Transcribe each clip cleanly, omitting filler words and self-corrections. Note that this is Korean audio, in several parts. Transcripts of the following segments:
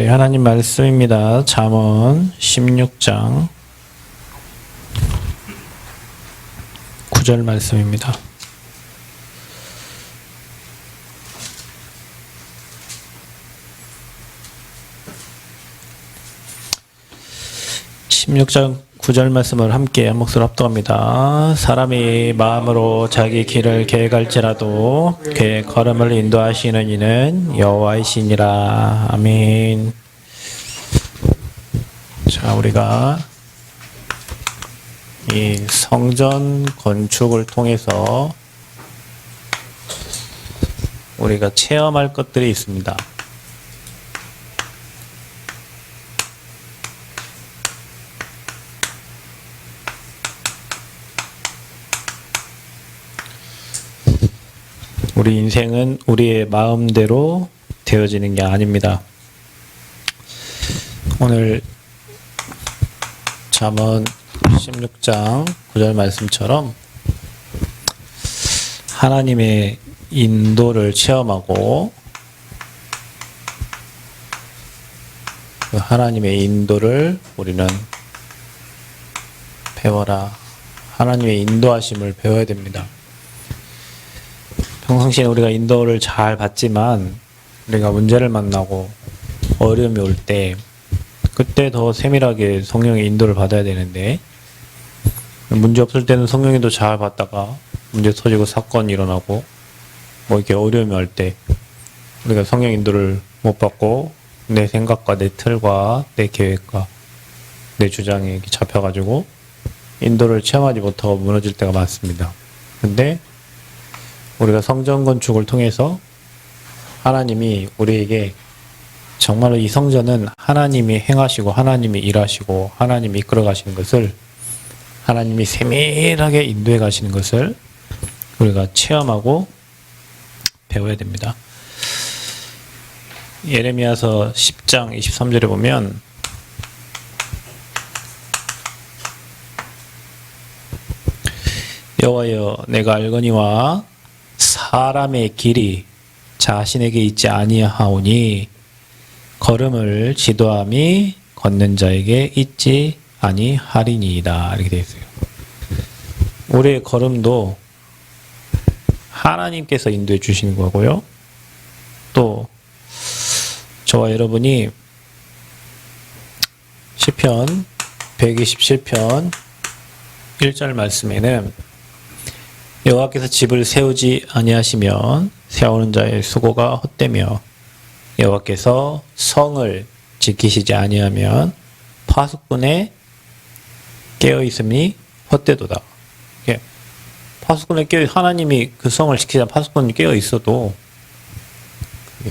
하나님 말씀입니다. 잠언 16장 9절 말씀입니다. (16장 9절) 말씀을 함께 한 목소리로 합독합니다. 사람이 마음으로 자기 길을 계획할지라도 그의 걸음을 인도하시는 이는 여호와이시니라. 아멘. 자, 우리가 이 성전 건축을 통해서 우리가 체험할 것들이 있습니다. 우리 인생은 우리의 마음대로 되어지는 게 아닙니다. 오늘 잠언 16장 9절 말씀처럼 하나님의 인도를 체험하고 그 하나님의 인도를 우리는 배워라. 하나님의 인도하심을 배워야 됩니다. 평상시에 우리가 인도를 잘 받지만 우리가 문제를 만나고 어려움이 올 때 그때 더 세밀하게 성령의 인도를 받아야 되는데 문제 없을 때는 성령의 인도 잘 받다가 문제 터지고 사건이 일어나고 뭐 이렇게 어려움이 올 때 우리가 성령 인도를 못 받고 내 생각과 내 틀과 내 계획과 내 주장에 잡혀가지고 인도를 체험하지 못하고 무너질 때가 많습니다. 근데 우리가 성전 건축을 통해서 하나님이 우리에게 정말로 이 성전은 하나님이 행하시고 하나님이 일하시고 하나님이 이끌어 가시는 것을 하나님이 세밀하게 인도해 가시는 것을 우리가 체험하고 배워야 됩니다. 예레미야서 10장 23절에 보면 여호와여 내가 알거니와 사람의 길이 자신에게 있지 아니하오니 걸음을 지도함이 걷는 자에게 있지 아니하리니이다. 이렇게 되어 있어요. 우리의 걸음도 하나님께서 인도해 주시는 거고요. 또 저와 여러분이 시편 127편 1절 말씀에는 여호와께서 집을 세우지 아니하시면 세우는 자의 수고가 헛되며 여호와께서 성을 지키시지 아니하면 파수꾼의 깨어 있음이 헛되도다. 파수꾼의 깨어 하나님이 그 성을 지키자 파수꾼이 깨어 있어도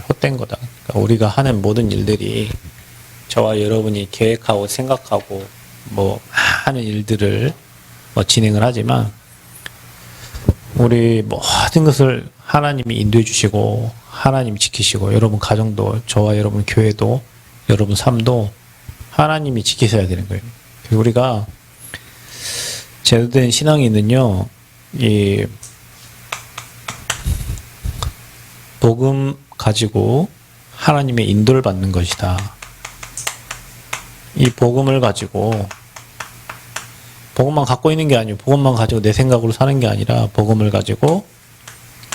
헛된 거다. 그러니까 우리가 하는 모든 일들이 저와 여러분이 계획하고 생각하고 뭐 하는 일들을 진행을 하지만 우리 모든 것을 하나님이 인도해 주시고 하나님이 지키시고 여러분 가정도 저와 여러분 교회도 여러분 삶도 하나님이 지키셔야 되는 거예요. 우리가 제대로 된 신앙인은요, 이 복음 가지고 하나님의 인도를 받는 것이다. 이 복음을 가지고 복음만 갖고 있는 게 아니고 복음만 가지고 내 생각으로 사는 게 아니라 복음을 가지고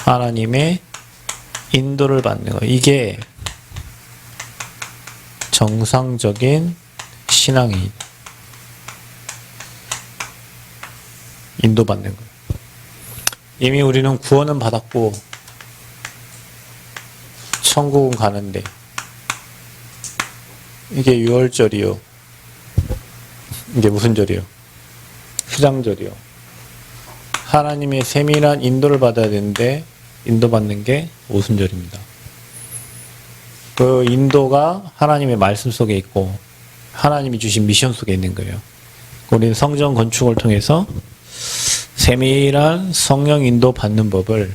하나님의 인도를 받는 거. 이게 정상적인 신앙이 인도받는 거예요. 이미 우리는 구원은 받았고 천국은 가는데 이게 유월절이요. 이게 무슨 절이요? 수장절이요. 하나님의 세밀한 인도를 받아야 되는데 인도받는 게 오순절입니다. 그 인도가 하나님의 말씀 속에 있고 하나님이 주신 미션 속에 있는 거예요. 우리는 성전 건축을 통해서 세밀한 성령 인도 받는 법을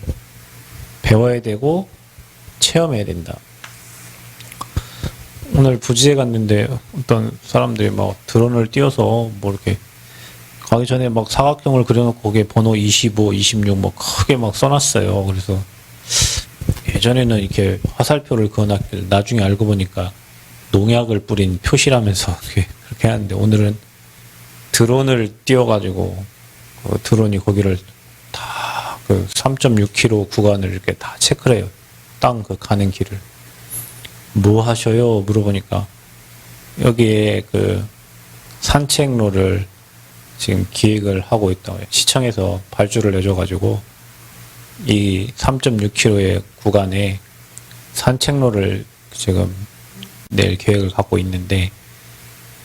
배워야 되고 체험해야 된다. 오늘 부지에 갔는데 어떤 사람들이 막 드론을 띄워서 뭐 이렇게 가기 전에 막 사각형을 그려놓고 거기에 번호 25, 26 뭐 크게 막 써놨어요. 그래서 예전에는 이렇게 화살표를 그어놨길래 나중에 알고 보니까 농약을 뿌린 표시라면서 그렇게 하는데, 오늘은 드론을 띄워가지고 드론이 거기를 다 그 3.6km 구간을 이렇게 다 체크를 해요. 땅 그 가는 길을. 뭐 하셔요? 물어보니까 여기에 그 산책로를 지금 기획을 하고 있다고 해요. 시청에서 발주를 내줘가지고 이 3.6km의 구간에 산책로를 지금 낼 계획을 갖고 있는데,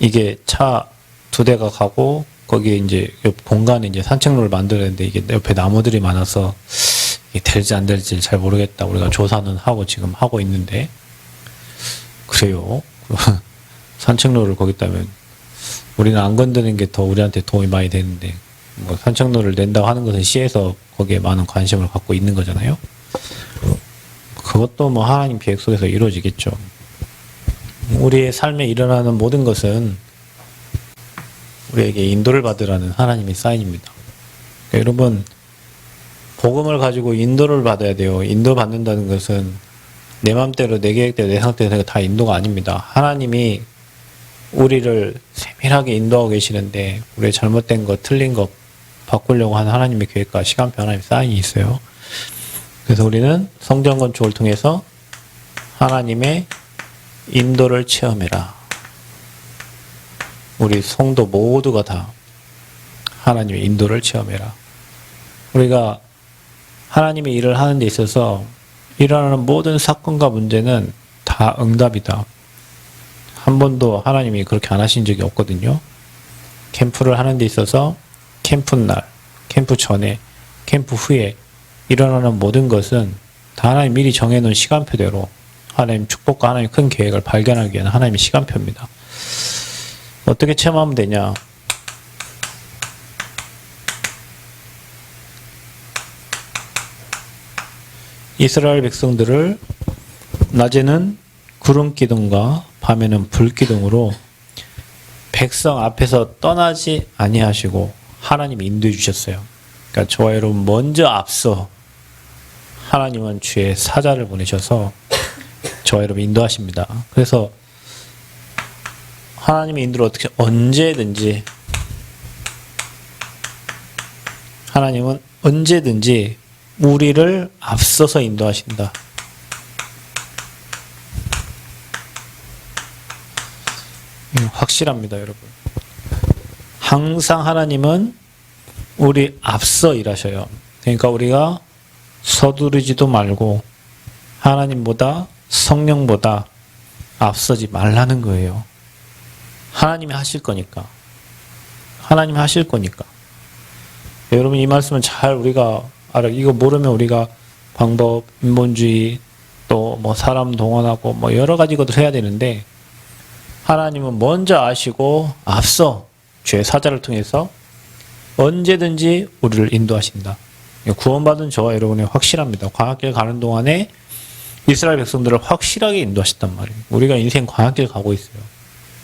이게 차 2대가 가고 거기에 이제 옆 공간에 이제 산책로를 만들었는데, 이게 옆에 나무들이 많아서 이게 될지 안 될지 잘 모르겠다. 우리가 조사는 하고 지금 하고 있는데, 그래요. 산책로를 거기 따면 우리는 안 건드는 게 더 우리한테 도움이 많이 되는데, 뭐 산책로를 낸다고 하는 것은 시에서 거기에 많은 관심을 갖고 있는 거잖아요. 그것도 뭐 하나님 계획 속에서 이루어지겠죠. 우리의 삶에 일어나는 모든 것은 우리에게 인도를 받으라는 하나님의 사인입니다. 그러니까 여러분, 복음을 가지고 인도를 받아야 돼요. 인도 받는다는 것은 내 맘대로, 내 계획대로, 내 상태에서 다 인도가 아닙니다. 하나님이 우리를 세밀하게 인도하고 계시는데, 우리의 잘못된 것, 틀린 것 바꾸려고 하는 하나님의 계획과 시간표, 하나님의 사인이 있어요. 그래서 우리는 성전 건축을 통해서 하나님의 인도를 체험해라. 우리 성도 모두가 다 하나님의 인도를 체험해라. 우리가 하나님의 일을 하는 데 있어서 일어나는 모든 사건과 문제는 다 응답이다. 한 번도 하나님이 그렇게 안 하신 적이 없거든요. 캠프를 하는 데 있어서 캠프 날, 캠프 전에, 캠프 후에 일어나는 모든 것은 다 하나님 미리 정해놓은 시간표대로 하나님 축복과 하나님 큰 계획을 발견하기 위한 하나님의 시간표입니다. 어떻게 체험하면 되냐? 이스라엘 백성들을 낮에는 구름 기둥과 밤에는 불 기둥으로 백성 앞에서 떠나지 아니하시고 하나님이 인도해 주셨어요. 그러니까 저와 여러분 먼저 앞서 하나님은 주의 사자를 보내셔서 저와 여러분 인도하십니다. 그래서 하나님의 인도를 어떻게 언제든지, 하나님은 언제든지 우리를 앞서서 인도하신다. 확실합니다, 여러분. 항상 하나님은 우리 앞서 일하셔요. 그러니까 우리가 서두르지도 말고 하나님보다, 성령보다 앞서지 말라는 거예요. 하나님이 하실 거니까. 하나님이 하실 거니까. 여러분, 이 말씀은 잘 우리가 알아. 이거 모르면 우리가 방법, 인본주의, 또 뭐 사람 동원하고 뭐 여러 가지 것도 해야 되는데, 하나님은 먼저 아시고 앞서 주의 사자를 통해서 언제든지 우리를 인도하신다. 구원받은 저와 여러분이 확실합니다. 광야길 가는 동안에 이스라엘 백성들을 확실하게 인도하셨단 말이에요. 우리가 인생 광야길 가고 있어요.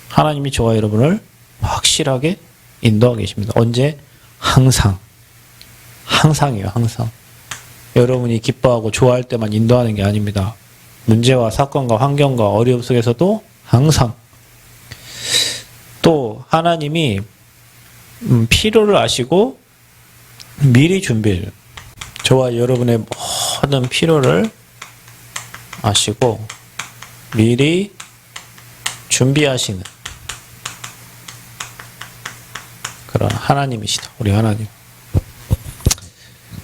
하나님이 저와 여러분을 확실하게 인도하고 계십니다. 언제? 항상. 항상이에요, 항상. 여러분이 기뻐하고 좋아할 때만 인도하는 게 아닙니다. 문제와 사건과 환경과 어려움 속에서도 항상. 또 하나님이 필요를 아시고 미리 준비해요. 저와 여러분의 모든 필요를 아시고 미리 준비하시는 그런 하나님이시다. 우리 하나님.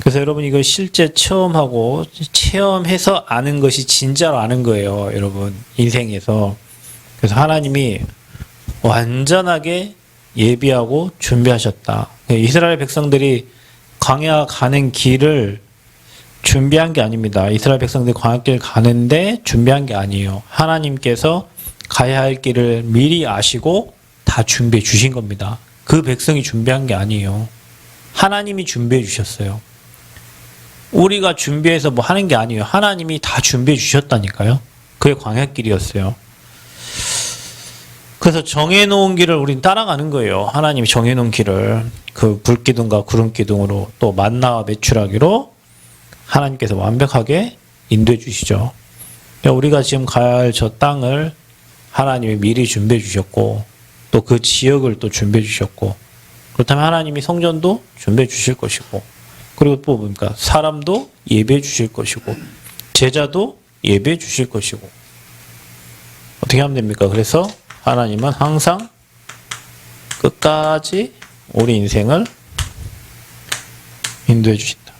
그래서 여러분, 이거 실제 체험하고 체험해서 아는 것이 진짜로 아는 거예요, 여러분. 인생에서. 그래서 하나님이 완전하게 예비하고 준비하셨다. 이스라엘 백성들이 광야 가는 길을 준비한 게 아닙니다. 이스라엘 백성들이 광야길 가는데 준비한 게 아니에요. 하나님께서 가야 할 길을 미리 아시고 다 준비해 주신 겁니다. 그 백성이 준비한 게 아니에요. 하나님이 준비해 주셨어요. 우리가 준비해서 뭐 하는 게 아니에요. 하나님이 다 준비해 주셨다니까요. 그게 광야길이었어요. 그래서 정해놓은 길을 우린 따라가는 거예요. 하나님이 정해놓은 길을 그 불기둥과 구름기둥으로 또 만나와 메추라기로 하나님께서 완벽하게 인도해 주시죠. 우리가 지금 가야 할 저 땅을 하나님이 미리 준비해 주셨고 또 그 지역을 또 준비해 주셨고 그렇다면 하나님이 성전도 준비해 주실 것이고 그리고 또 뭡니까? 사람도 예배해 주실 것이고 제자도 예배해 주실 것이고 어떻게 하면 됩니까? 그래서 하나님은 항상 끝까지 우리 인생을 인도해 주신다.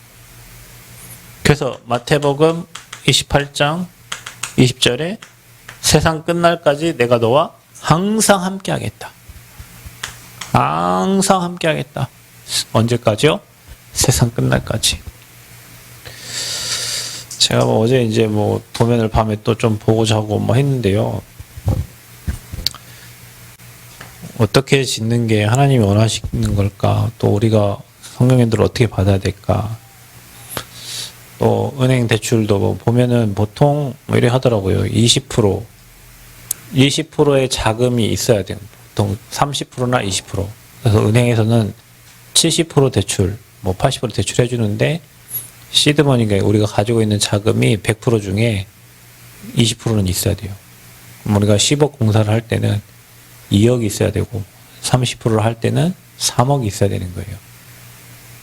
그래서 마태복음 28장 20절에 세상 끝날까지 내가 너와 항상 함께 하겠다. 항상 함께 하겠다. 언제까지요? 세상 끝날까지. 제가 뭐 어제 이제 뭐 도면을 밤에 또 좀 보고 자고 뭐 했는데요. 어떻게 짓는 게 하나님이 원하시는 걸까? 또 우리가 성령님들을 어떻게 받아야 될까? 또 은행 대출도 뭐 보면은 보통 뭐 이래 하더라고요. 20%의 자금이 있어야 돼요. 보통 30%나 20%. 그래서 은행에서는 70% 대출, 뭐 80% 대출해 주는데 시드머니가 우리가 가지고 있는 자금이 100% 중에 20%는 있어야 돼요. 우리가 10억 공사를 할 때는 2억이 있어야 되고 30%를 할 때는 3억이 있어야 되는 거예요.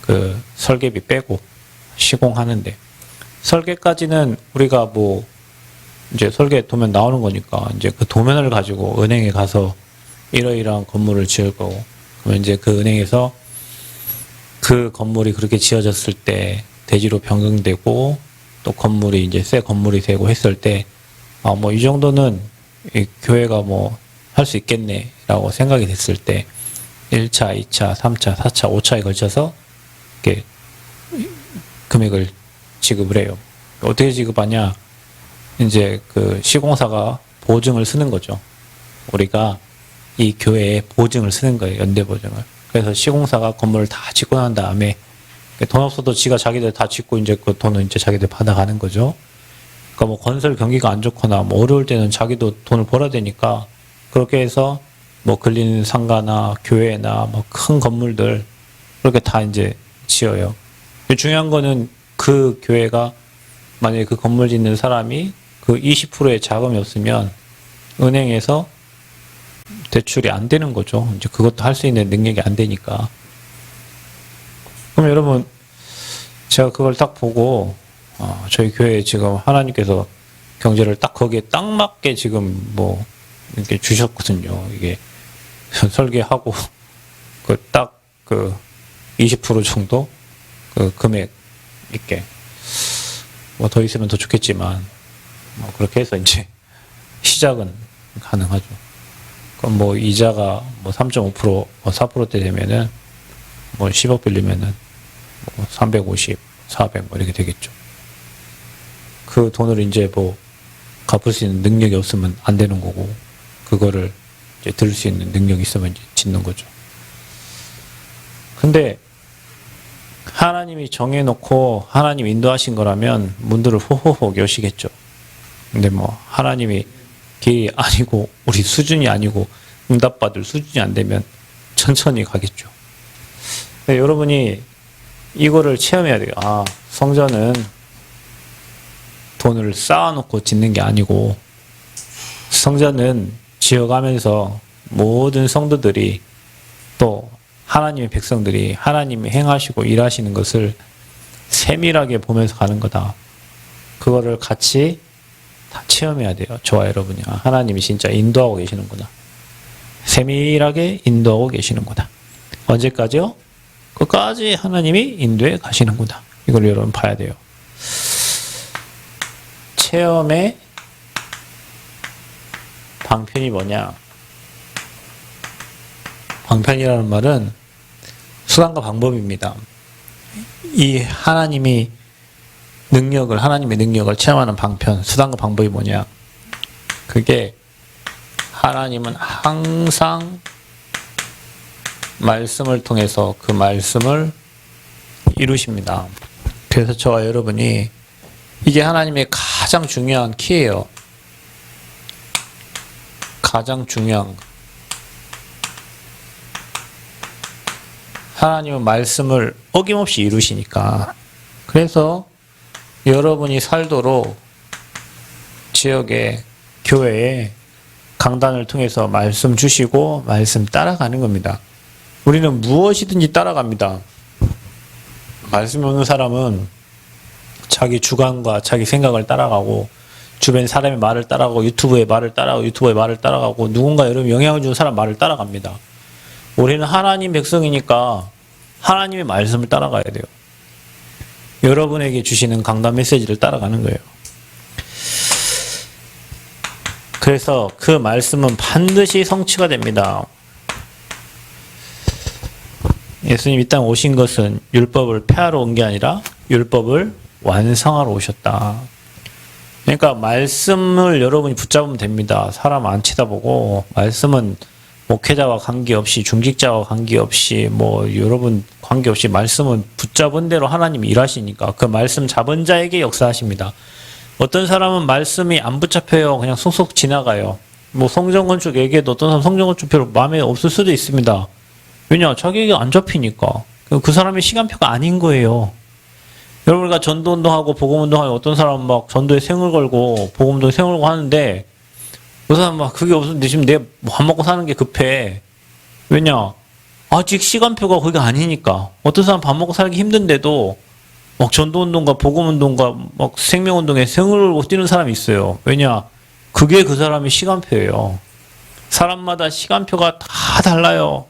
그 설계비 빼고 시공하는데 설계까지는 우리가 뭐 이제 설계 도면 나오는 거니까 이제 그 도면을 가지고 은행에 가서 이러이러한 건물을 지을 거고 그러면 이제 그 은행에서 그 건물이 그렇게 지어졌을 때 대지로 변경되고 또 건물이 이제 새 건물이 되고 했을 때 아 뭐 이 정도는 이 교회가 뭐 할 수 있겠네라고 생각이 됐을 때 1차, 2차, 3차, 4차, 5차에 걸쳐서 이렇게 금액을 지급을 해요. 어떻게 지급하냐? 이제 그 시공사가 보증을 쓰는 거죠. 우리가 이 교회에 보증을 쓰는 거예요. 연대 보증을. 그래서 시공사가 건물을 다 짓고 난 다음에 돈 없어도 지가 자기들 다 짓고 이제 그 돈을 이제 자기들 받아가는 거죠. 그러니까 뭐 건설 경기가 안 좋거나 뭐 어려울 때는 자기도 돈을 벌어야 되니까 그렇게 해서 뭐 근린 상가나 교회나 뭐 큰 건물들 그렇게 다 이제 지어요. 중요한 거는 그 교회가 만약에 그 건물 짓는 사람이 그 20%의 자금이 없으면 은행에서 대출이 안 되는 거죠. 이제 그것도 할 수 있는 능력이 안 되니까. 그럼 여러분, 제가 그걸 딱 보고, 저희 교회에 지금 하나님께서 경제를 딱 거기에 딱 맞게 지금 뭐, 이렇게 주셨거든요. 이게 설계하고, 그 딱 그 20% 정도? 그 금액 있게. 뭐 더 있으면 더 좋겠지만, 뭐 그렇게 해서 이제 시작은 가능하죠. 그럼 뭐 이자가 뭐 3.5%, 뭐 4%대 되면은 뭐 10억 빌리면은 뭐 350, 400 뭐 이렇게 되겠죠. 그 돈을 이제 뭐 갚을 수 있는 능력이 없으면 안 되는 거고, 그거를 이제 들 수 있는 능력이 있으면 이제 짓는 거죠. 근데 하나님이 정해놓고 하나님 인도하신 거라면 문들을 호호호 여시겠죠. 근데 뭐 하나님이 길이 아니고 우리 수준이 아니고 응답받을 수준이 안 되면 천천히 가겠죠. 근데 여러분이 이거를 체험해야 돼요. 아, 성전은 돈을 쌓아놓고 짓는 게 아니고 성전은 지어가면서 모든 성도들이 또 하나님의 백성들이 하나님이 행하시고 일하시는 것을 세밀하게 보면서 가는 거다. 그거를 같이 다 체험해야 돼요. 저와 여러분이. 하나님이 진짜 인도하고 계시는구나. 세밀하게 인도하고 계시는구나. 언제까지요? 끝까지 하나님이 인도해 가시는구나. 이걸 여러분 봐야 돼요. 체험의 방편이 뭐냐? 방편이라는 말은 수단과 방법입니다. 이 하나님의 능력을 체험하는 방편, 수단과 방법이 뭐냐? 그게 하나님은 항상 말씀을 통해서 그 말씀을 이루십니다. 그래서 저와 여러분이 이게 하나님의 가장 중요한 키예요. 가장 중요한 거. 하나님은 말씀을 어김없이 이루시니까. 그래서 여러분이 살도록 지역에, 교회에 강단을 통해서 말씀 주시고 말씀 따라가는 겁니다. 우리는 무엇이든지 따라갑니다. 말씀 없는 사람은 자기 주관과 자기 생각을 따라가고 주변 사람의 말을 따라가고 유튜브의 말을 따라가고 유튜버의 말을 따라가고 누군가 여러분 영향을 주는 사람 말을 따라갑니다. 우리는 하나님 백성이니까 하나님의 말씀을 따라가야 돼요. 여러분에게 주시는 강단 메시지를 따라가는 거예요. 그래서 그 말씀은 반드시 성취가 됩니다. 예수님 이 땅 오신 것은 율법을 폐하러 온 게 아니라 율법을 완성하러 오셨다. 그러니까 말씀을 여러분이 붙잡으면 됩니다. 사람 안 쳐다보고 말씀은 목회자와 관계없이 중직자와 관계없이 여러분 관계없이 말씀은 붙잡은 대로 하나님이 일하시니까 그 말씀 잡은 자에게 역사하십니다. 어떤 사람은 말씀이 안 붙잡혀요. 그냥 속속 지나가요. 성전건축 얘기해도 어떤 사람 성전건축 별로 마음에 없을 수도 있습니다. 왜냐? 자기에게 안 잡히니까. 그 사람의 시간표가 아닌 거예요. 여러분과 전도운동하고 복음운동하고 어떤 사람은 막 전도에 생을 걸고 복음운동에 생을 걸고 하는데 그 사람 막 그게 없는데 지금 내가 밥 먹고 사는 게 급해. 왜냐? 아직 시간표가 그게 아니니까. 어떤 사람 밥 먹고 살기 힘든데도 막 전도운동과 복음운동과 막 생명운동에 생을 걸고 뛰는 사람이 있어요. 왜냐? 그게 그 사람의 시간표예요. 사람마다 시간표가 다 달라요.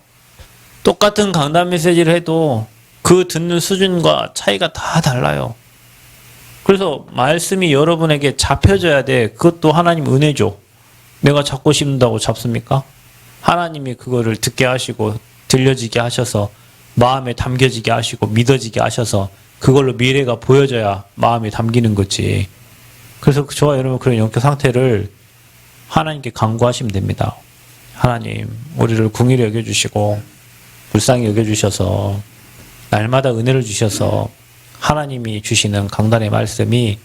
똑같은 강단 메시지를 해도 그 듣는 수준과 차이가 다 달라요. 그래서 말씀이 여러분에게 잡혀져야 돼. 그것도 하나님 은혜죠. 내가 잡고 싶다고 잡습니까? 하나님이 그거를 듣게 하시고 들려지게 하셔서 마음에 담겨지게 하시고 믿어지게 하셔서 그걸로 미래가 보여져야 마음에 담기는 거지. 그래서 저와 여러분 그런 영적 상태를 하나님께 간구하시면 됩니다. 하나님, 우리를 궁일히 여겨주시고 불쌍히 여겨주셔서 날마다 은혜를 주셔서 하나님이 주시는 강단의 말씀이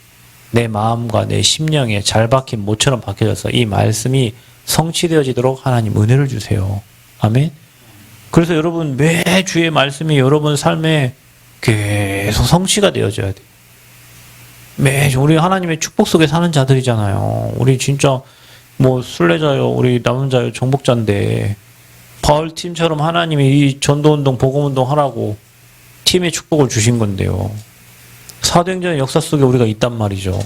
내 마음과 내 심령에 잘 박힌 못처럼 박혀져서 이 말씀이 성취되어지도록 하나님 은혜를 주세요. 아멘. 그래서 여러분 매주의 말씀이 여러분 삶에 계속 성취가 되어져야 돼요. 매주 우리 하나님의 축복 속에 사는 자들이잖아요. 우리 진짜 순례자요, 우리 남은 자요, 정복자인데 바울 팀처럼 하나님이 이 전도운동, 복음운동 하라고 팀의 축복을 주신 건데요. 사도행전의 역사 속에 우리가 있단 말이죠.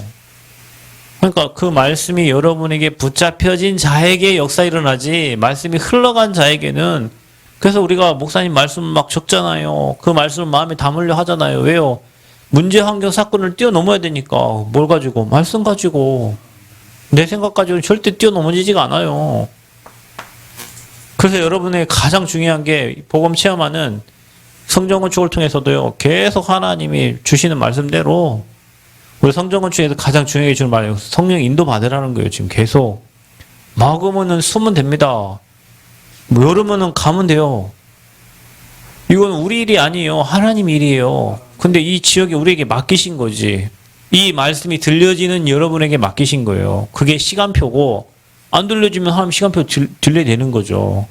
그러니까 그 말씀이 여러분에게 붙잡혀진 자에게 역사 일어나지 말씀이 흘러간 자에게는 그래서 우리가 목사님 말씀 막 적잖아요. 그 말씀을 마음에 담으려 하잖아요. 왜요? 문제 환경 사건을 뛰어넘어야 되니까. 뭘 가지고? 말씀 가지고. 내 생각 가지고는 절대 뛰어넘어지지가 않아요. 그래서 여러분의 가장 중요한 게 복음 체험하는 성전건축을 통해서도요. 계속 하나님이 주시는 말씀대로 우리 성전건축에서 가장 중요하게 주는 말이에요. 성령 인도 받으라는 거예요. 지금 계속. 막으면은 쓰면 됩니다. 모르면은 가면 돼요. 이건 우리 일이 아니에요. 하나님 일이에요. 근데 이 지역에 우리에게 맡기신 거지. 이 말씀이 들려지는 여러분에게 맡기신 거예요. 그게 시간표고 안 들려지면 하나님 시간표 들려야 되는 거죠.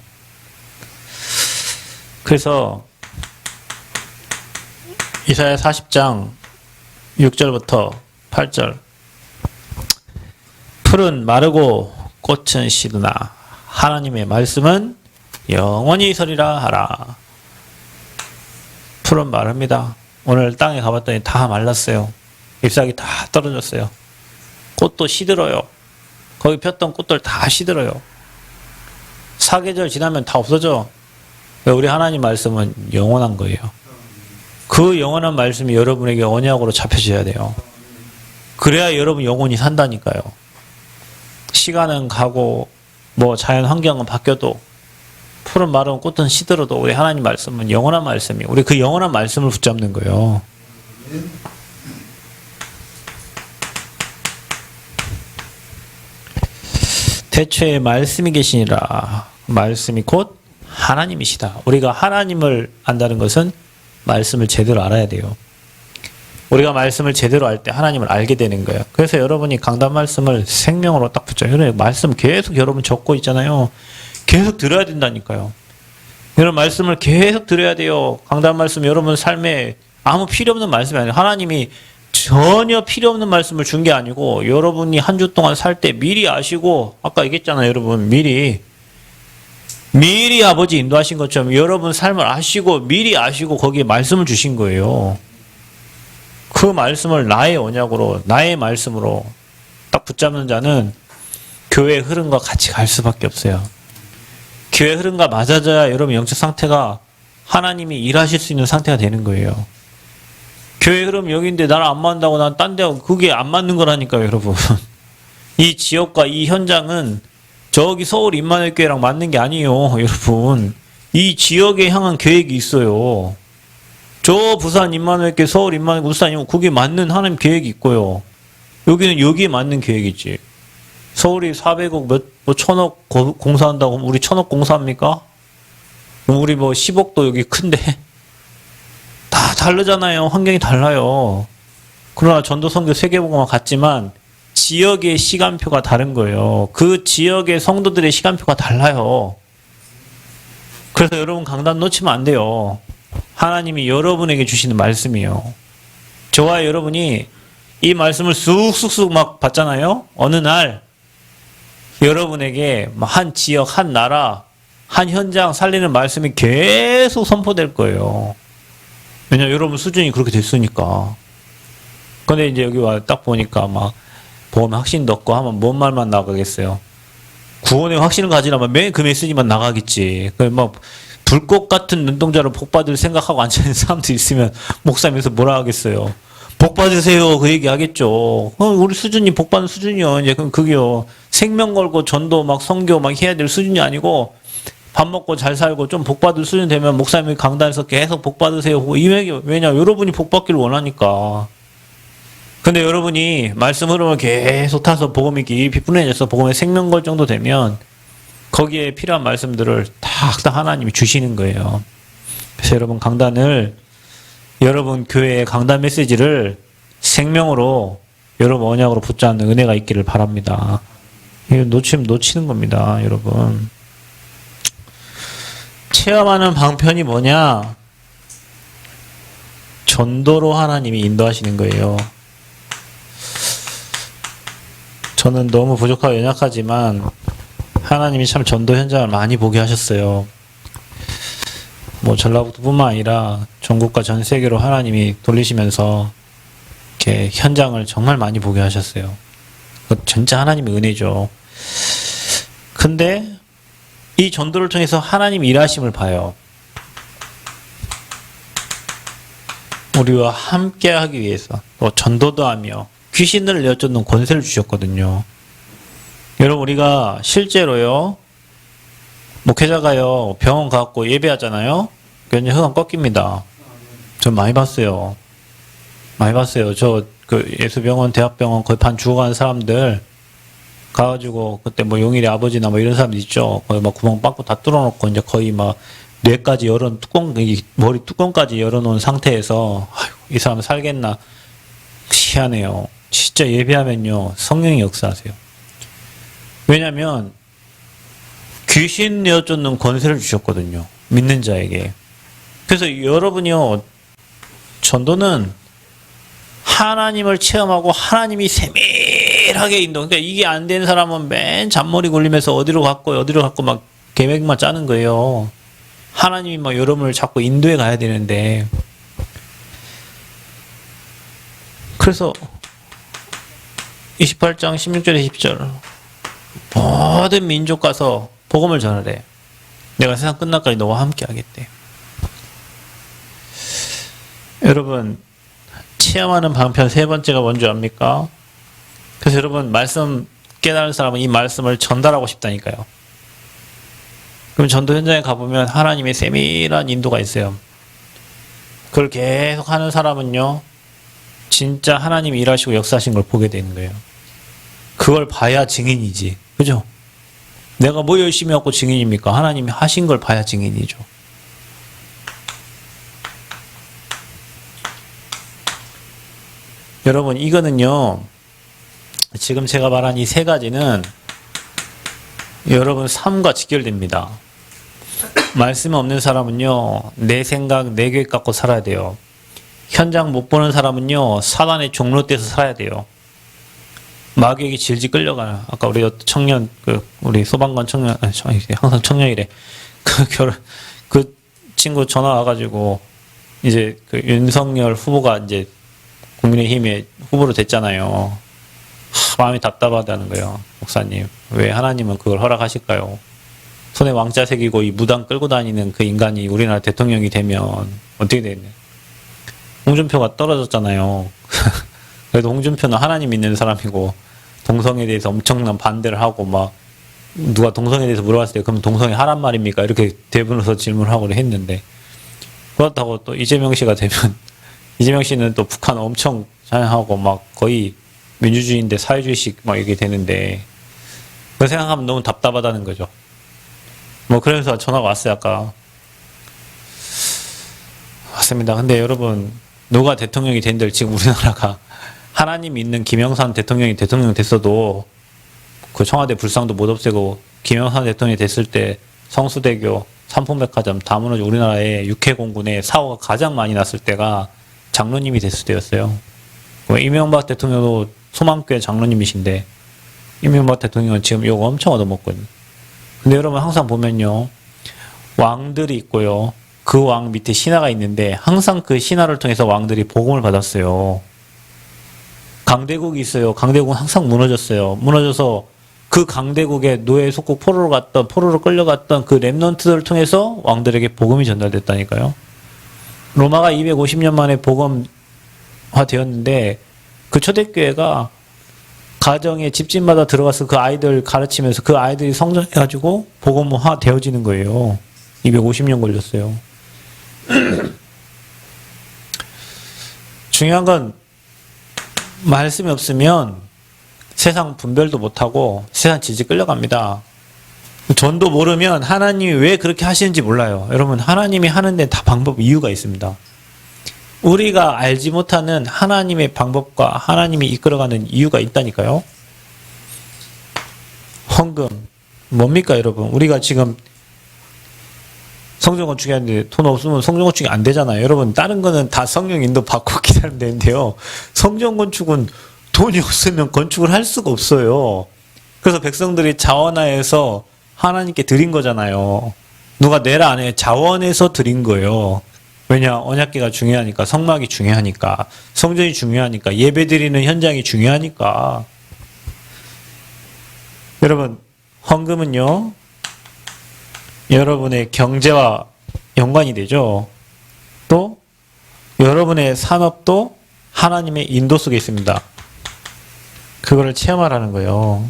그래서 이사야 40장 6절부터 8절 풀은 마르고 꽃은 시드나 하나님의 말씀은 영원히 서리라 하라. 풀은 마릅니다. 오늘 땅에 가봤더니 다 말랐어요. 잎사귀 다 떨어졌어요. 꽃도 시들어요. 거기 폈던 꽃들 다 시들어요. 사계절 지나면 다 없어져. 우리 하나님 말씀은 영원한 거예요. 그 영원한 말씀이 여러분에게 언약으로 잡혀져야 돼요. 그래야 여러분 영원히 산다니까요. 시간은 가고 자연 환경은 바뀌어도 풀은 마르고 꽃은 시들어도 우리 하나님 말씀은 영원한 말씀이에요. 우리 그 영원한 말씀을 붙잡는 거예요. 태초에 말씀이 계시니라. 말씀이 곧 하나님이시다. 우리가 하나님을 안다는 것은 말씀을 제대로 알아야 돼요. 우리가 말씀을 제대로 알 때 하나님을 알게 되는 거예요. 그래서 여러분이 강단 말씀을 생명으로 딱 붙여요. 여러분 말씀 계속 여러분 적고 있잖아요. 계속 들어야 된다니까요. 여러분 말씀을 계속 들어야 돼요. 강단 말씀 여러분 삶에 아무 필요 없는 말씀이 아니에요. 하나님이 전혀 필요 없는 말씀을 준 게 아니고 여러분이 한 주 동안 살 때 미리 아시고 아까 얘기했잖아요. 여러분 미리 아버지 인도하신 것처럼 여러분 삶을 아시고 미리 아시고 거기에 말씀을 주신 거예요. 그 말씀을 나의 언약으로 나의 말씀으로 딱 붙잡는 자는 교회의 흐름과 같이 갈 수밖에 없어요. 교회의 흐름과 맞아져야 여러분 영적 상태가 하나님이 일하실 수 있는 상태가 되는 거예요. 교회 흐름 여기인데 나를 안 맞는다고 난 딴 데 하고 그게 안 맞는 거라니까요, 여러분. 이 지역과 이 현장은 저기 서울 임마누엘 교회랑 맞는 게 아니에요, 여러분. 이 지역에 향한 계획이 있어요. 저 부산 임마누엘 교회, 서울 임마누엘 울산이면 그게 맞는 하나님 계획이 있고요. 여기는 여기에 맞는 계획이지. 서울이 400억 뭐 1000억 공사한다고 우리 1000억 공사합니까? 우리 뭐 10억도 여기 큰데 다 다르잖아요. 환경이 달라요. 그러나 전도선교 세계복음화 같지만 지역의 시간표가 다른 거예요. 그 지역의 성도들의 시간표가 달라요. 그래서 여러분 강단 놓치면 안 돼요. 하나님이 여러분에게 주시는 말씀이에요. 저와 여러분이 이 말씀을 쑥쑥쑥 막 받잖아요. 어느 날 여러분에게 한 지역, 한 나라, 한 현장 살리는 말씀이 계속 선포될 거예요. 왜냐면 여러분 수준이 그렇게 됐으니까. 근데 이제 여기 와 딱 보니까 막 보험 확신도 없고 하면 뭔 말만 나가겠어요. 구원의 확신을 가지려면 매일 그 메시지만 나가겠지. 막 불꽃 같은 눈동자로 복 받을 생각하고 앉아있는 사람도 있으면 목사님에서 뭐라 하겠어요. 복 받으세요. 그 얘기 하겠죠. 우리 수준이 복 받는 수준이요. 이제 그럼 그게요. 생명 걸고 전도 막 선교 막 해야 될 수준이 아니고 밥 먹고 잘 살고 좀 복 받을 수준 되면 목사님이 강단에서 계속 복 받으세요. 왜냐 여러분이 복 받기를 원하니까. 근데 여러분이 말씀 흐름을 계속 타서 복음이 깊이 분해져서 복음에 생명 걸 정도 되면 거기에 필요한 말씀들을 딱 하나님이 주시는 거예요. 그래서 여러분 강단을 여러분 교회의 강단 메시지를 생명으로 여러분 언약으로 붙잡는 은혜가 있기를 바랍니다. 이거 놓치는 겁니다, 여러분. 체험하는 방편이 뭐냐? 전도로 하나님이 인도하시는 거예요. 저는 너무 부족하고 연약하지만 하나님이 참 전도 현장을 많이 보게 하셨어요. 뭐 전라북도뿐만 아니라 전국과 전 세계로 하나님이 돌리시면서 이렇게 현장을 정말 많이 보게 하셨어요. 진짜 하나님의 은혜죠. 근데 이 전도를 통해서 하나님 일하심을 봐요. 우리와 함께 하기 위해서 또 전도도 하며 귀신을 내쫓는 권세를 주셨거든요. 여러분 우리가 실제로요. 목회자가요. 병원 가고 예배하잖아요. 굉장히 흥안 꺾입니다. 전 많이 봤어요. 저 그 예수병원, 대학병원 거의 반 죽어가는 사람들 가가지고 그때 뭐 용일의 아버지나 뭐 이런 사람들 있죠. 거의 막 구멍 빵꾸 다 뚫어놓고 이제 거의 막 뇌까지 열은 머리 뚜껑까지 열어놓은 상태에서 아이고, 이 사람 살겠나 희한해요. 진짜 예배하면요 성령이 역사하세요. 왜냐하면 귀신 내어쫓는 권세를 주셨거든요. 믿는 자에게. 그래서 여러분이요 전도는 하나님을 체험하고 하나님이 세밀하게 인도. 그러니까 이게 안 되는 사람은 맨 잔머리 굴리면서 어디로 갔고 막 계획만 짜는 거예요. 하나님이 막 여러분을 자꾸 인도해 가야 되는데. 그래서 28장 16절에 10절 모든 민족 가서 복음을 전하래. 내가 세상 끝날까지 너와 함께 하겠대. 여러분 체험하는 방편 세 번째가 뭔지 압니까? 그래서 여러분 말씀 깨달은 사람은 이 말씀을 전달하고 싶다니까요. 그럼 전도 현장에 가보면 하나님의 세밀한 인도가 있어요. 그걸 계속 하는 사람은요 진짜 하나님이 일하시고 역사하신 걸 보게 되는 거예요. 그걸 봐야 증인이지. 그죠? 내가 뭐 열심히 하고 증인입니까? 하나님이 하신 걸 봐야 증인이죠. 여러분 이거는요 지금 제가 말한 이 세 가지는 여러분 삶과 직결됩니다. 말씀 없는 사람은요 내 생각 내 계획 갖고 살아야 돼요. 현장 못 보는 사람은요, 사단의 종로 떼서 살아야 돼요. 마귀에게 질질 끌려가요. 아까 우리 청년, 우리 소방관 청년, 항상 청년이래. 그 친구 전화 와가지고, 이제 윤석열 후보가 이제 국민의힘의 후보로 됐잖아요. 마음이 답답하다는 거예요. 목사님. 왜 하나님은 그걸 허락하실까요? 손에 왕자 새기고 이 무당 끌고 다니는 그 인간이 우리나라 대통령이 되면 어떻게 되겠냐. 홍준표가 떨어졌잖아요. 그래도 홍준표는 하나님 믿는 사람이고 동성에 대해서 엄청난 반대를 하고 막 누가 동성에 대해서 물어봤을 때 그럼 동성이 하란 말입니까? 이렇게 대부분에서 질문을 하고 했는데 그렇다고 또 이재명 씨가 되면 이재명 씨는 또 북한 엄청 찬양하고 막 거의 민주주의인데 사회주의식 막 이게 되는데 그 생각하면 너무 답답하다는 거죠. 뭐 그러면서 전화가 왔어요. 아까 맞습니다. 근데 여러분 누가 대통령이 된들 지금 우리나라가 하나님 믿는 김영삼 대통령이 대통령 됐어도 그 청와대 불상도 못 없애고 김영삼 대통령이 됐을 때 성수대교, 삼풍백화점 다 무너지고 우리나라의 육해공군에 사고가 가장 많이 났을 때가 장로님이 됐을 때였어요. 이명박 대통령도 소망교회 장로님이신데 이명박 대통령은 지금 욕 엄청 얻어먹거든요. 근데 여러분 항상 보면요. 왕들이 있고요. 그 왕 밑에 신하가 있는데 항상 그 신하를 통해서 왕들이 복음을 받았어요. 강대국이 있어요. 강대국은 항상 무너졌어요. 무너져서 그 강대국의 노예 속국 포로로 끌려갔던 그 렘넌트들을 통해서 왕들에게 복음이 전달됐다니까요. 로마가 250년 만에 복음화 되었는데 그 초대교회가 가정에 집집마다 들어가서 그 아이들 가르치면서 그 아이들이 성장해가지고 복음화 되어지는 거예요. 250년 걸렸어요. 중요한 건 말씀이 없으면 세상 분별도 못하고 세상 질질 끌려갑니다. 전도 모르면 하나님이 왜 그렇게 하시는지 몰라요. 여러분 하나님이 하는데 다 방법 이유가 있습니다. 우리가 알지 못하는 하나님의 방법과 하나님이 이끌어가는 이유가 있다니까요. 헌금 뭡니까 여러분? 우리가 지금 성전 건축이 하는데 돈 없으면 성전 건축이 안 되잖아요. 여러분 다른 거는 다 성령 인도 받고 기다리면 되는데요. 성전 건축은 돈이 없으면 건축을 할 수가 없어요. 그래서 백성들이 자원하에서 하나님께 드린 거잖아요. 누가 내라 안 해. 자원해서 드린 거예요. 왜냐? 언약궤가 중요하니까, 성막이 중요하니까, 성전이 중요하니까, 예배드리는 현장이 중요하니까. 여러분, 헌금은요, 여러분의 경제와 연관이 되죠. 또, 여러분의 산업도 하나님의 인도 속에 있습니다. 그거를 체험하라는 거예요.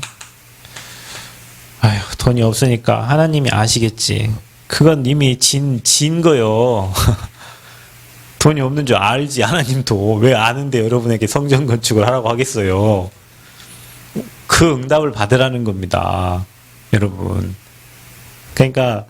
아휴, 돈이 없으니까 하나님이 아시겠지. 그건 이미 진 거요. 돈이 없는 줄 알지. 하나님도 왜 아는데 여러분에게 성전 건축을 하라고 하겠어요. 그 응답을 받으라는 겁니다. 여러분. 그러니까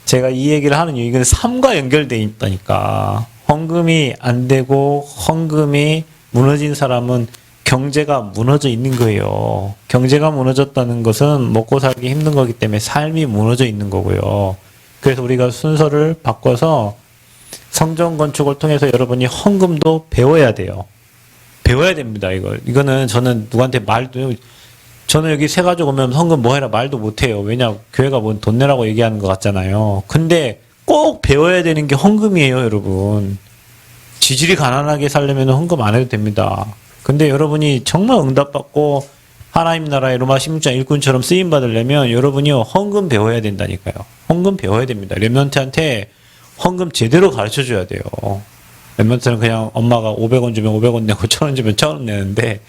제가 이 얘기를 하는 이유는 삶과 연결되어 있다니까. 헌금이 안 되고 헌금이 무너진 사람은 경제가 무너져 있는 거예요. 경제가 무너졌다는 것은 먹고 살기 힘든 거기 때문에 삶이 무너져 있는 거고요. 그래서 우리가 순서를 바꿔서 성전 건축을 통해서 여러분이 헌금도 배워야 돼요. 배워야 됩니다. 이거는 저는 누구한테 저는 여기 새 가지고 오면 헌금 뭐 해라 말도 못 해요. 왜냐 교회가 뭔 돈 내라고 얘기하는 것 같잖아요. 근데 꼭 배워야 되는 게 헌금이에요, 여러분. 지질이 가난하게 살려면 헌금 안 해도 됩니다. 근데 여러분이 정말 응답받고 하나님 나라의 로마 16장 일꾼처럼 쓰임 받으려면 여러분이요 헌금 배워야 된다니까요. 헌금 배워야 됩니다. 렘넌트한테 헌금 제대로 가르쳐 줘야 돼요. 렘넌트는 그냥 엄마가 500원 주면 500원 내고 1000원 주면 1000원 내는데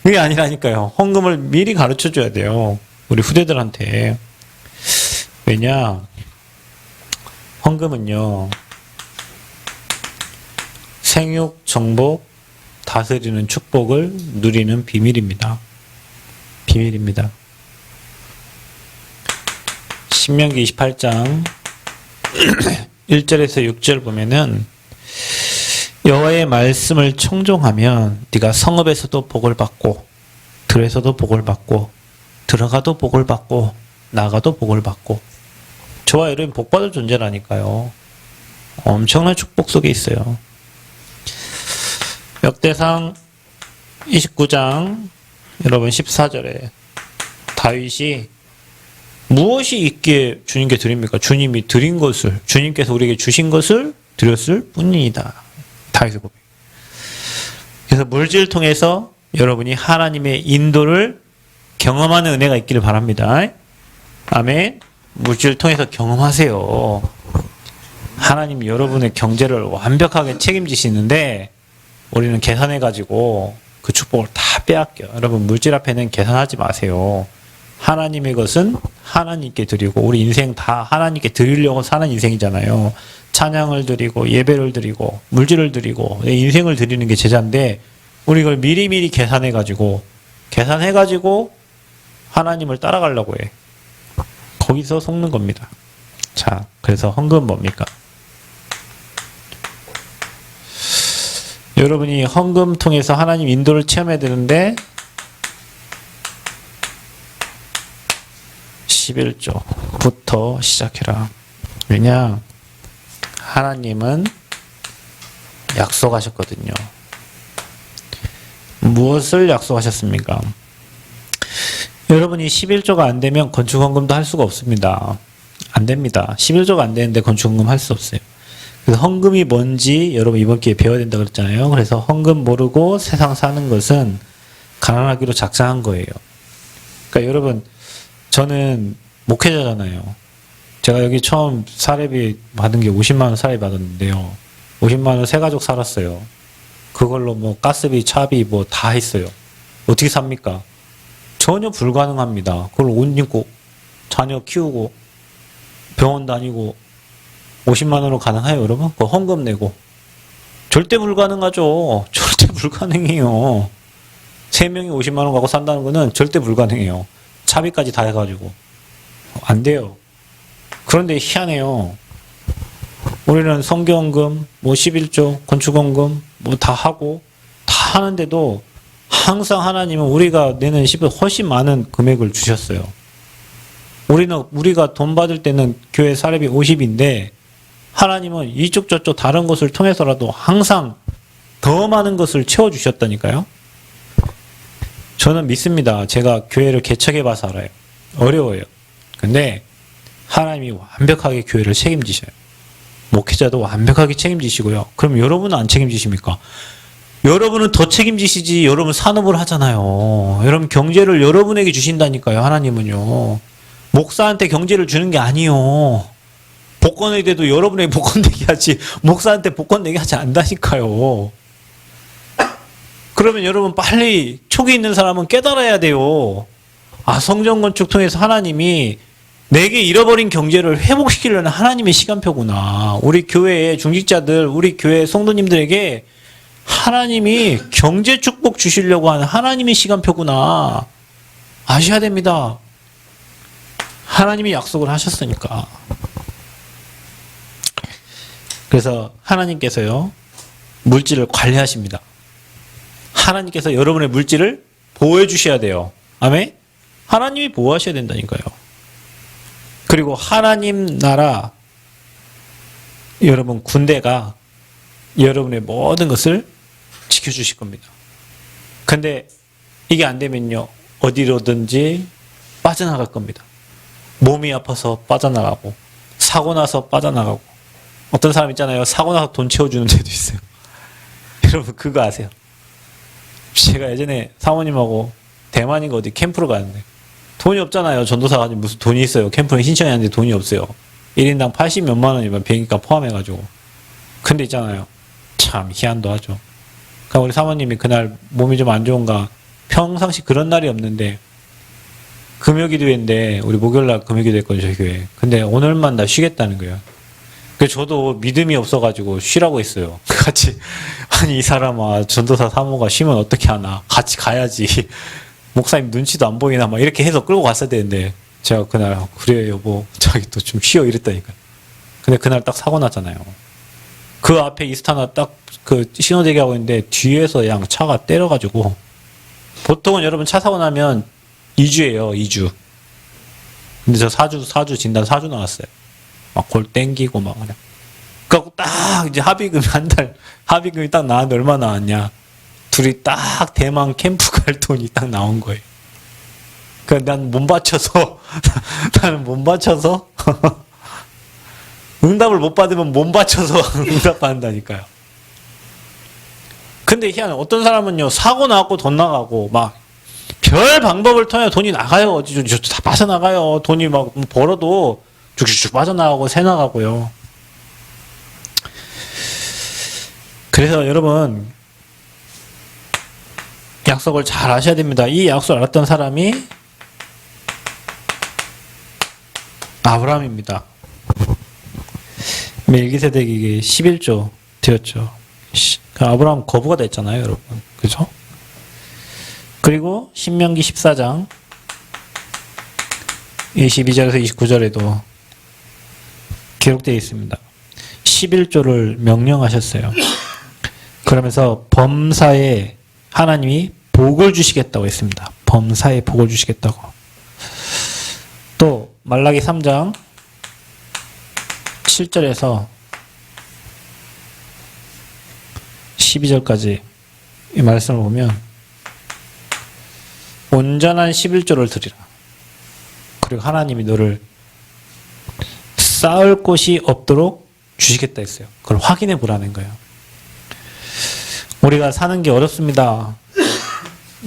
그게 아니라니까요. 헌금을 미리 가르쳐 줘야 돼요. 우리 후대들한테. 왜냐? 헌금은요. 생육, 정복, 다스리는 축복을 누리는 비밀입니다. 비밀입니다. 신명기 28장 1절에서 6절 보면은 여호와의 말씀을 청종하면 네가 성읍에서도 복을 받고 들에서도 복을 받고 들어가도 복을 받고 나가도 복을 받고 저와 여러분 복받을 존재라니까요. 엄청난 축복 속에 있어요. 역대상 29장 여러분 14절에 다윗이 무엇이 있기에 주님께 드립니까? 주님이 드린 것을, 주님께서 우리에게 주신 것을 드렸을 뿐이다. 다윗의 고백. 그래서 물질을 통해서 여러분이 하나님의 인도를 경험하는 은혜가 있기를 바랍니다. 아멘. 물질을 통해서 경험하세요. 하나님 여러분의 경제를 완벽하게 책임지시는데 우리는 계산해가지고 그 축복을 다 빼앗겨요. 여러분 물질 앞에는 계산하지 마세요. 하나님의 것은 하나님께 드리고 우리 인생 다 하나님께 드리려고 사는 인생이잖아요. 찬양을 드리고 예배를 드리고 물질을 드리고 내 인생을 드리는 게 제자인데 우리 이걸 미리미리 계산해가지고 하나님을 따라가려고 해. 거기서 속는 겁니다. 자, 그래서 헌금은 뭡니까? 여러분이 헌금 통해서 하나님 인도를 체험해야 되는데 11조부터 시작해라. 왜냐? 하나님은 약속하셨거든요. 무엇을 약속하셨습니까? 여러분이 11조가 안 되면 건축헌금도 할 수가 없습니다. 안 됩니다. 11조가 안 되는데 건축헌금 할 수 없어요. 그래서 헌금이 뭔지 여러분 이번 기회에 배워야 된다고 그랬잖아요. 그래서 헌금 모르고 세상 사는 것은 가난하기로 작정한 거예요. 그러니까 여러분 저는 목회자잖아요. 제가 여기 처음 사례비 받은 게 50만 원 사례비 받았는데요. 50만 원 세 가족 살았어요. 그걸로 뭐 가스비, 차비 뭐 다 했어요. 어떻게 삽니까? 전혀 불가능합니다. 그걸 옷 입고 자녀 키우고 병원 다니고 50만 원으로 가능해요, 여러분? 그거 헌금 내고. 절대 불가능하죠. 절대 불가능해요. 3명이 50만 원 갖고 산다는 거는 절대 불가능해요. 차비까지 다 해가지고. 안 돼요. 그런데 희한해요. 우리는 성경헌금, 뭐 11조, 건축헌금, 뭐 다 하고, 다 하는데도 항상 하나님은 우리가 내는 10을 훨씬 많은 금액을 주셨어요. 우리가 돈 받을 때는 교회 사례비 50인데, 하나님은 이쪽 저쪽 다른 것을 통해서라도 항상 더 많은 것을 채워주셨다니까요. 저는 믿습니다. 제가 교회를 개척해봐서 알아요. 어려워요. 근데 하나님이 완벽하게 교회를 책임지셔요. 목회자도 완벽하게 책임지시고요. 그럼 여러분은 안 책임지십니까? 여러분은 더 책임지시지. 여러분 산업을 하잖아요. 여러분 경제를 여러분에게 주신다니까요. 하나님은요. 목사한테 경제를 주는 게 아니요. 복권의대도 여러분에게 복권 내게 하지 목사한테 복권 내게 하지 않다니까요. 그러면 여러분 빨리 촉이 있는 사람은 깨달아야 돼요. 아, 성전 건축 통해서 하나님이 내게 잃어버린 경제를 회복시키려는 하나님의 시간표구나. 우리 교회의 중직자들, 우리 교회 성도님들에게 하나님이 경제 축복 주시려고 하는 하나님의 시간표구나. 아셔야 됩니다. 하나님이 약속을 하셨으니까. 그래서 하나님께서요, 물질을 관리하십니다. 하나님께서 여러분의 물질을 보호해 주셔야 돼요. 아멘? 하나님이 보호하셔야 된다니까요. 그리고 하나님 나라, 여러분 군대가 여러분의 모든 것을 지켜주실 겁니다. 근데 이게 안 되면요, 어디로든지 빠져나갈 겁니다. 몸이 아파서 빠져나가고, 사고 나서 빠져나가고, 어떤 사람 있잖아요. 사고 나서 돈 채워주는 데도 있어요. 여러분 그거 아세요? 제가 예전에 사모님하고 대만인가 어디 캠프로 가는데 돈이 없잖아요. 전도사가 무슨 돈이 있어요. 캠프에 신청했는데 돈이 없어요. 1인당 80 몇만 원이면 비행기값 포함해가지고. 근데 있잖아요. 참 희한도 하죠. 그러니까 우리 사모님이 그날 몸이 좀 안 좋은가, 평상시 그런 날이 없는데 금요기도회인데 우리 목요일날 금요기도 했거든요. 저희 교회. 근데 오늘만 나 쉬겠다는 거예요. 그래서 저도 믿음이 없어가지고 쉬라고 했어요. 같이. 아니 이 사람아, 전도사 사모가 쉬면 어떻게 하나, 같이 가야지. 목사님 눈치도 안 보이나 막 이렇게 해서 끌고 갔어야 되는데 제가 그날 그래 여보 자기 또 좀 쉬어 이랬다니까. 근데 그날 딱 사고 났잖아요. 그 앞에 이스타나 딱 그 신호대기 하고 있는데 뒤에서 그냥 차가 때려가지고, 보통은 여러분 차 사고 나면 2주예요. 2주. 근데 저 4주 진단 4주 나왔어요. 막 골 땡기고 막 그냥. 그래갖고 딱 이제 합의금 한 달 합의금이 딱 나왔는데 얼마 나왔냐? 둘이 딱 대만 캠프 갈 돈이 딱 나온 거예요. 그러니까 난 못 받쳐서 나는 못 받쳐서 응답을 못 받으면 못 받쳐서 응답받는다니까요. 근데 희한해. 어떤 사람은요, 사고 나고 돈 나가고 막 별 방법을 통해 돈이 나가요. 어디죠? 다 빠져나가요. 돈이 막 벌어도 쭉쭉 빠져나가고 새 나가고요. 그래서 여러분 약속을 잘 아셔야 됩니다. 이 약속을 알았던 사람이 아브라함입니다. 멜기세덱에게 11조 드렸죠. 아브라함 거부가 됐잖아요, 여러분. 그죠? 그리고 신명기 14장 22절에서 29절에도 기록되어 있습니다. 11조를 명령하셨어요. 그러면서 범사에 하나님이 복을 주시겠다고 했습니다. 범사에 복을 주시겠다고. 또 말라기 3장 7절에서 12절까지 이 말씀을 보면 온전한 11조를 드리라. 그리고 하나님이 너를 쌓을 곳이 없도록 주시겠다 했어요. 그걸 확인해 보라는 거예요. 우리가 사는 게 어렵습니다.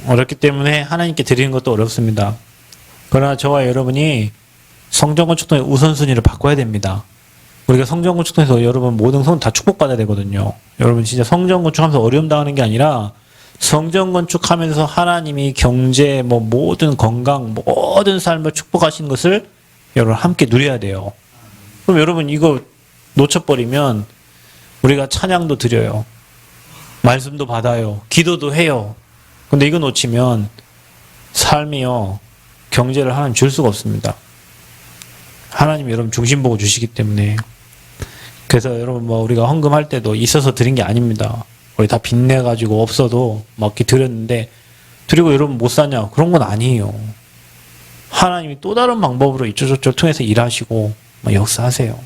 어렵기 때문에 하나님께 드리는 것도 어렵습니다. 그러나 저와 여러분이 성전건축통의 우선순위를 바꿔야 됩니다. 우리가 성전건축통에서 여러분 모든 성 다 축복받아야 되거든요. 여러분 진짜 성전건축하면서 어려움 당하는 게 아니라 성전건축하면서 하나님이 경제, 모든 건강, 모든 삶을 축복하시는 것을 여러분 함께 누려야 돼요. 그럼 여러분 이거 놓쳐버리면 우리가 찬양도 드려요. 말씀도 받아요. 기도도 해요. 근데 이거 놓치면 삶이요, 경제를 하나님 줄 수가 없습니다. 하나님이 여러분 중심 보고 주시기 때문에. 그래서 여러분 우리가 헌금할 때도 있어서 드린 게 아닙니다. 우리 다 빚내가지고 없어도 막 이렇게 드렸는데, 드리고 여러분 못 사냐? 그런 건 아니에요. 하나님이 또 다른 방법으로 이쪽저쪽 통해서 일하시고 역사하세요.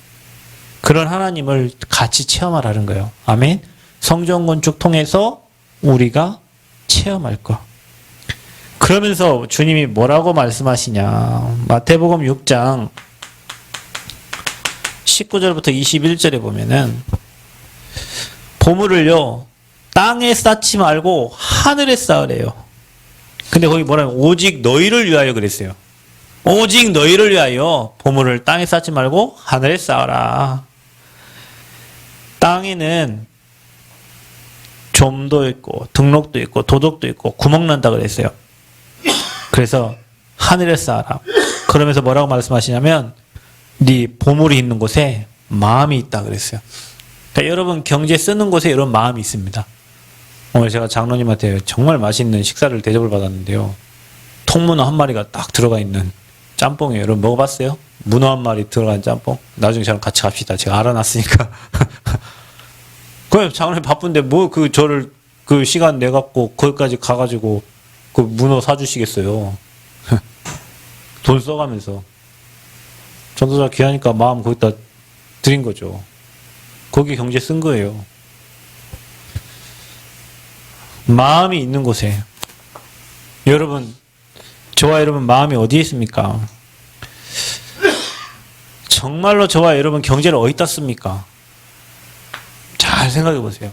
그런 하나님을 같이 체험하라는 거예요. 아멘. 성전건축 통해서 우리가 체험할 거. 그러면서 주님이 뭐라고 말씀하시냐. 마태복음 6장 19절부터 21절에 보면은 보물을요, 땅에 쌓지 말고 하늘에 쌓으래요. 근데 거기 뭐라면 오직 너희를 위하여 그랬어요. 오직 너희를 위하여 보물을 땅에 쌓지 말고 하늘에 쌓아라. 땅에는 좀도 있고 등록도 있고 도덕도 있고 구멍난다 그랬어요. 그래서 하늘에 쌓아라. 그러면서 뭐라고 말씀하시냐면 네 보물이 있는 곳에 마음이 있다 그랬어요. 그러니까 여러분 경제 쓰는 곳에 이런 마음이 있습니다. 오늘 제가 장로님한테 정말 맛있는 식사를 대접을 받았는데요. 통문어 한 마리가 딱 들어가 있는 짬뽕이에요. 여러분 먹어봤어요? 문어 한 마리 들어간 짬뽕? 나중에 저랑 같이 갑시다. 제가 알아놨으니까. 그럼 장로님 바쁜데 저를 그 시간 내갖고 거기까지 가가지고 그 문어 사주시겠어요. 돈 써가면서. 전도자 귀하니까 마음 거기다 드린 거죠. 거기 경제 쓴 거예요. 마음이 있는 곳에. 여러분, 저와 여러분 마음이 어디에 있습니까? 정말로 저와 여러분 경제를 어디다 씁니까? 잘 생각해 보세요.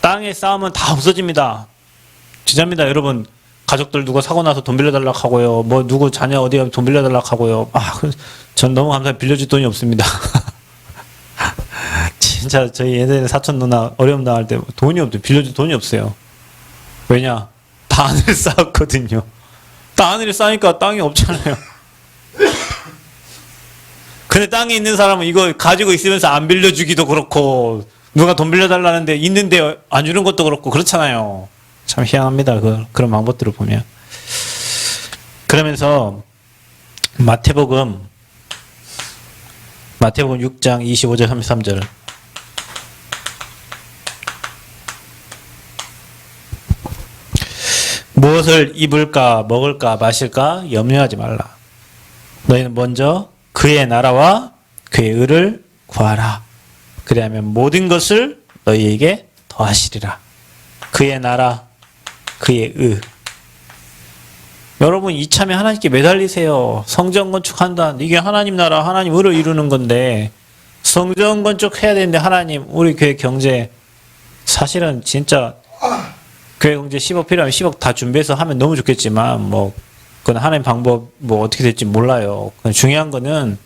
땅에 쌓으면 다 없어집니다. 진짜입니다. 여러분, 가족들 누가 사고 나서 돈 빌려달라고 하고요. 누구 자녀 어디 가면 돈 빌려달라고 하고요. 전 너무 감사해. 빌려줄 돈이 없습니다. 진짜 저희 예전에 사촌 누나 어려움 당할 때 돈이 없대요. 빌려줄 돈이 없어요. 왜냐? 다 하늘에 쌓았거든요. 다 하늘에 쌓으니까 땅이 없잖아요. 근데 땅에 있는 사람은 이거 가지고 있으면서 안 빌려주기도 그렇고, 누가 돈 빌려달라는데 있는데 안 주는 것도 그렇고 그렇잖아요. 참 희한합니다. 그런 방법들을 보면. 그러면서 마태복음 6장 25절 33절. 무엇을 입을까 먹을까 마실까 염려하지 말라. 너희는 먼저 그의 나라와 그의 의를 구하라. 그리하면 모든 것을 너희에게 더하시리라. 그의 나라, 그의 의. 여러분 이참에 하나님께 매달리세요. 성전 건축한다. 이게 하나님 나라, 하나님 의를 이루는 건데 성전 건축해야 되는데 하나님 우리 교회 경제 사실은 진짜 교회 경제 10억 필요하면 10억 다 준비해서 하면 너무 좋겠지만 뭐 그건 하나님 방법 뭐 어떻게 될지 몰라요. 중요한 거는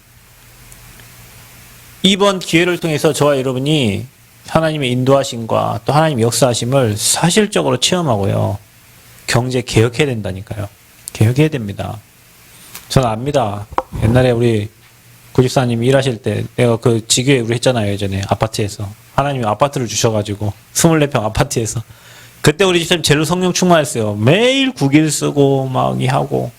이번 기회를 통해서 저와 여러분이 하나님의 인도하심과 또 하나님의 역사하심을 사실적으로 체험하고요. 경제 개혁해야 된다니까요. 개혁해야 됩니다. 저는 압니다. 옛날에 우리 구집사님이 일하실 때 내가 그 지교회 우리 했잖아요. 예전에 아파트에서. 하나님이 아파트를 주셔가지고 24평 아파트에서. 그때 우리 집사님 제일로 성령 충만했어요. 매일 국일 쓰고 막 이 하고.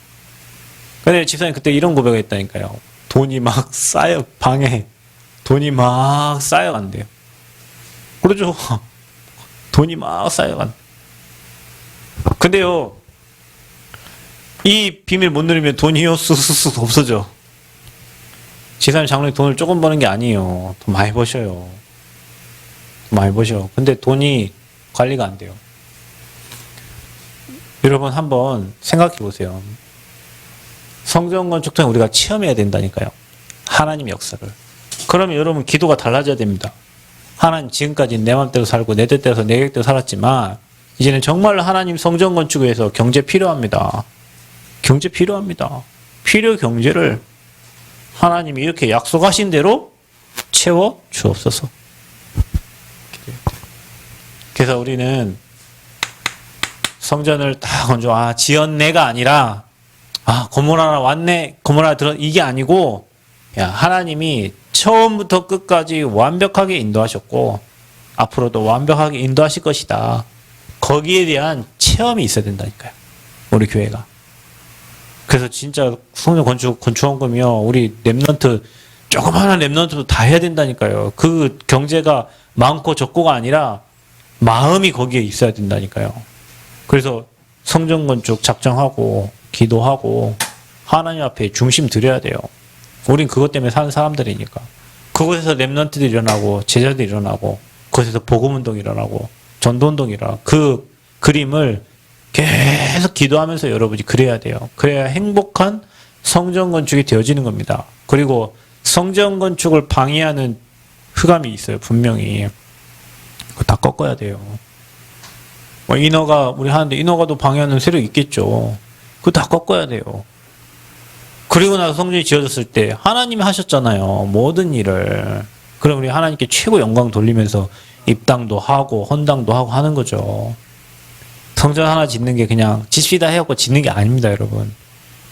근데 집사님 그때 이런 고백을 했다니까요. 돈이 막 쌓여 방에 돈이 막 쌓여간대요. 그러죠. 돈이 막 쌓여간. 근데요. 이 비밀 못 누리면 돈이요 쑥쑥쑥 없어져. 집사님 장로님 돈을 조금 버는 게 아니에요. 돈 많이 버셔요. 많이 버셔. 근데 돈이 관리가 안 돼요. 여러분 한번 생각해 보세요. 성전 건축 통해 우리가 체험해야 된다니까요. 하나님의 역사를. 그러면 여러분 기도가 달라져야 됩니다. 하나님 지금까지 내 맘대로 살고 내 뜻대로 내 계획대로 살았지만 이제는 정말로 하나님 성전 건축을 위해서 경제 필요합니다. 경제 필요합니다. 필요 경제를 하나님이 이렇게 약속하신 대로 채워 주옵소서. 그래서 우리는 성전을 다 건조, 지었네가 아니라, 건물 하나 왔네, 건물 하나 들어, 이게 아니고, 하나님이 처음부터 끝까지 완벽하게 인도하셨고, 앞으로도 완벽하게 인도하실 것이다. 거기에 대한 체험이 있어야 된다니까요. 우리 교회가. 그래서 진짜 성전 건축원금이요, 우리 랩넌트, 조그마한 랩넌트도 다 해야 된다니까요. 그 경제가 많고 적고가 아니라, 마음이 거기에 있어야 된다니까요. 그래서 성전 건축 작정하고 기도하고 하나님 앞에 중심 드려야 돼요. 우린 그것 때문에 사는 사람들이니까. 그곳에서 랩런트들이 일어나고 제자들이 일어나고 그곳에서 복음운동이 일어나고 전도운동이 일어나고 그 그림을 계속 기도하면서 여러분이 그래야 돼요. 그래야 행복한 성전 건축이 되어지는 겁니다. 그리고 성전 건축을 방해하는 흑암이 있어요. 분명히. 그거 다 꺾어야 돼요. 인허가 우리 하는데 인허가도 방해하는 세력이 있겠죠. 그거 다 꺾어야 돼요. 그리고 나서 성전이 지어졌을 때 하나님이 하셨잖아요. 모든 일을. 그럼 우리 하나님께 최고 영광 돌리면서 입당도 하고 헌당도 하고 하는 거죠. 성전 하나 짓는 게 그냥 짓시다 해갖고 짓는 게 아닙니다, 여러분.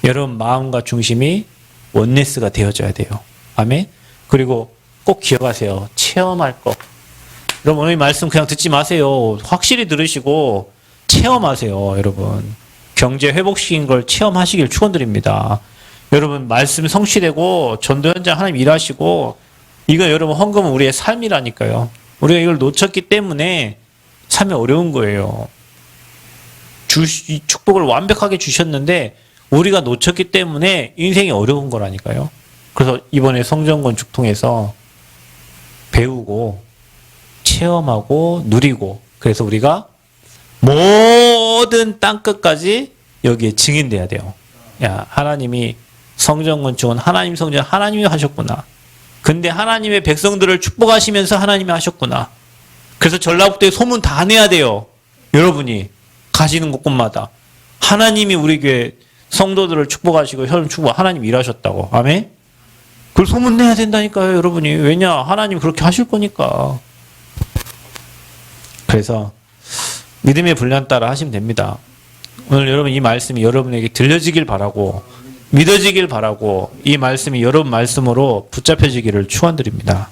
여러분 마음과 중심이 원네스가 되어져야 돼요. 아멘. 그리고 꼭 기억하세요. 체험할 것. 여러분 오늘 이 말씀 그냥 듣지 마세요. 확실히 들으시고 체험하세요, 여러분. 경제 회복시킨 걸 체험하시길 축원드립니다. 여러분 말씀 성취되고 전도 현장 하나님 일하시고 이거 여러분 헌금은 우리의 삶이라니까요. 우리가 이걸 놓쳤기 때문에 삶이 어려운 거예요. 축복을 완벽하게 주셨는데 우리가 놓쳤기 때문에 인생이 어려운 거라니까요. 그래서 이번에 성전 건축 통해서 배우고 체험하고 누리고 그래서 우리가 모든 땅끝까지 여기에 증인돼야 돼요. 야, 하나님이 성전 건축은 하나님 성전 하나님이 하셨구나. 근데 하나님의 백성들을 축복하시면서 하나님이 하셨구나. 그래서 전라북도에 소문 다 내야 돼요. 여러분이 가시는 곳곳마다 하나님이 우리 교회 성도들을 축복하시고 혈 축복 하나님 일하셨다고. 아멘. 그걸 소문 내야 된다니까요, 여러분이. 왜냐? 하나님 그렇게 하실 거니까. 그래서 믿음의 분량 따라 하시면 됩니다. 오늘 여러분 이 말씀이 여러분에게 들려지길 바라고 믿어지길 바라고 이 말씀이 여러분 말씀으로 붙잡혀지기를 축원드립니다.